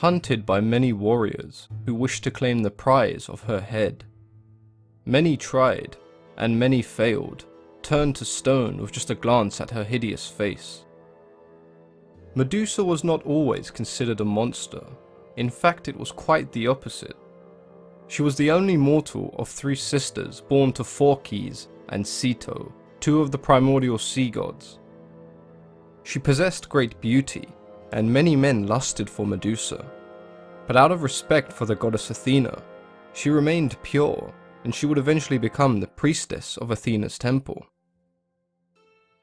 hunted by many warriors who wished to claim the prize of her head. Many tried, and many failed, turned to stone with just a glance at her hideous face. Medusa was not always considered a monster. In fact, it was quite the opposite. She was the only mortal of 3 sisters born to Phorkys and Ceto, 2 of the primordial sea gods. She possessed great beauty, and many men lusted for Medusa. But out of respect for the goddess Athena, she remained pure, and she would eventually become the priestess of Athena's temple.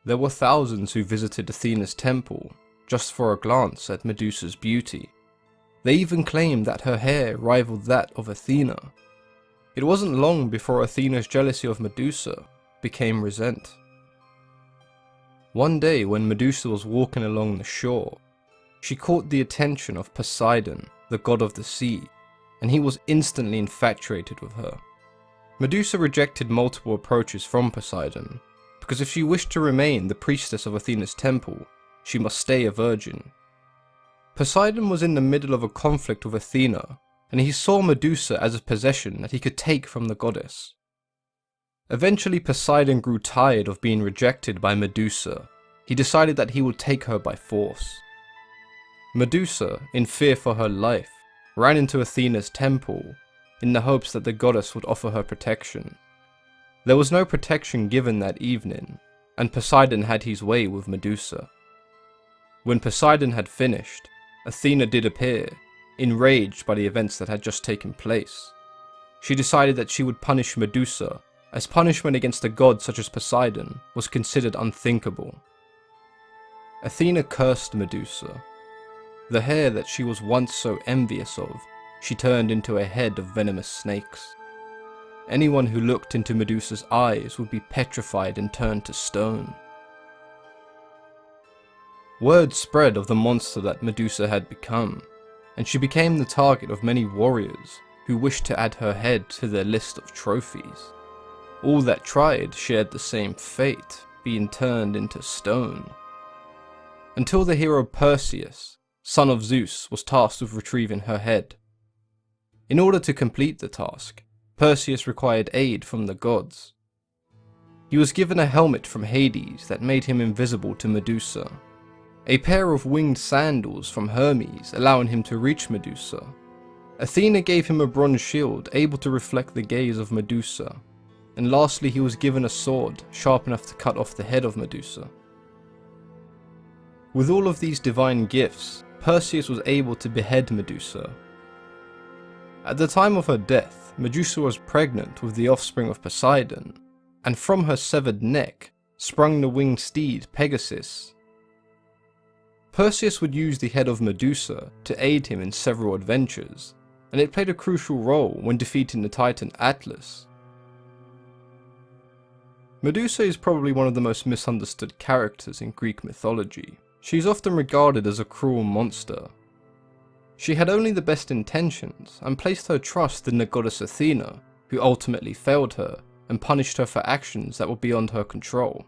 There were thousands who visited Athena's temple just for a glance at Medusa's beauty. They even claimed that her hair rivaled that of Athena. It wasn't long before Athena's jealousy of Medusa became resent. One day when Medusa was walking along the shore, she caught the attention of Poseidon, the god of the sea, and he was instantly infatuated with her. Medusa rejected multiple approaches from Poseidon, because if she wished to remain the priestess of Athena's temple, she must stay a virgin. Poseidon was in the middle of a conflict with Athena, and he saw Medusa as a possession that he could take from the goddess. Eventually Poseidon grew tired of being rejected by Medusa. He decided that he would take her by force. Medusa, in fear for her life, ran into Athena's temple in the hopes that the goddess would offer her protection. There was no protection given that evening, and Poseidon had his way with Medusa. When Poseidon had finished, Athena did appear, enraged by the events that had just taken place. She decided that she would punish Medusa, as punishment against a god such as Poseidon was considered unthinkable. Athena cursed Medusa. The hair that she was once so envious of, she turned into a head of venomous snakes. Anyone who looked into Medusa's eyes would be petrified and turned to stone. Word spread of the monster that Medusa had become, and she became the target of many warriors who wished to add her head to their list of trophies. All that tried shared the same fate, being turned into stone. Until the hero Perseus, son of Zeus, was tasked with retrieving her head. In order to complete the task, Perseus required aid from the gods. He was given a helmet from Hades that made him invisible to Medusa, a pair of winged sandals from Hermes allowing him to reach Medusa. Athena gave him a bronze shield able to reflect the gaze of Medusa, and lastly he was given a sword sharp enough to cut off the head of Medusa. With all of these divine gifts, Perseus was able to behead Medusa. At the time of her death, Medusa was pregnant with the offspring of Poseidon, and from her severed neck sprung the winged steed Pegasus. Perseus would use the head of Medusa to aid him in several adventures, and it played a crucial role when defeating the Titan Atlas. Medusa is probably one of the most misunderstood characters in Greek mythology. She is often regarded as a cruel monster. She had only the best intentions and placed her trust in the goddess Athena, who ultimately failed her and punished her for actions that were beyond her control.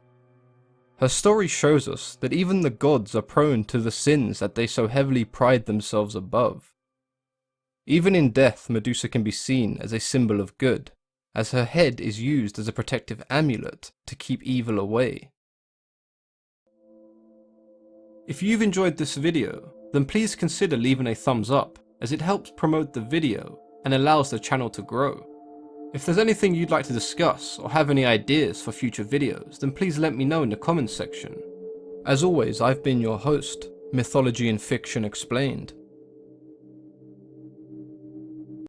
Her story shows us that even the gods are prone to the sins that they so heavily pride themselves above. Even in death, Medusa can be seen as a symbol of good, as her head is used as a protective amulet to keep evil away. If you've enjoyed this video, then please consider leaving a thumbs up, as it helps promote the video and allows the channel to grow. If there's anything you'd like to discuss or have any ideas for future videos, then please let me know in the comments section. As always, I've been your host, Mythology and Fiction Explained.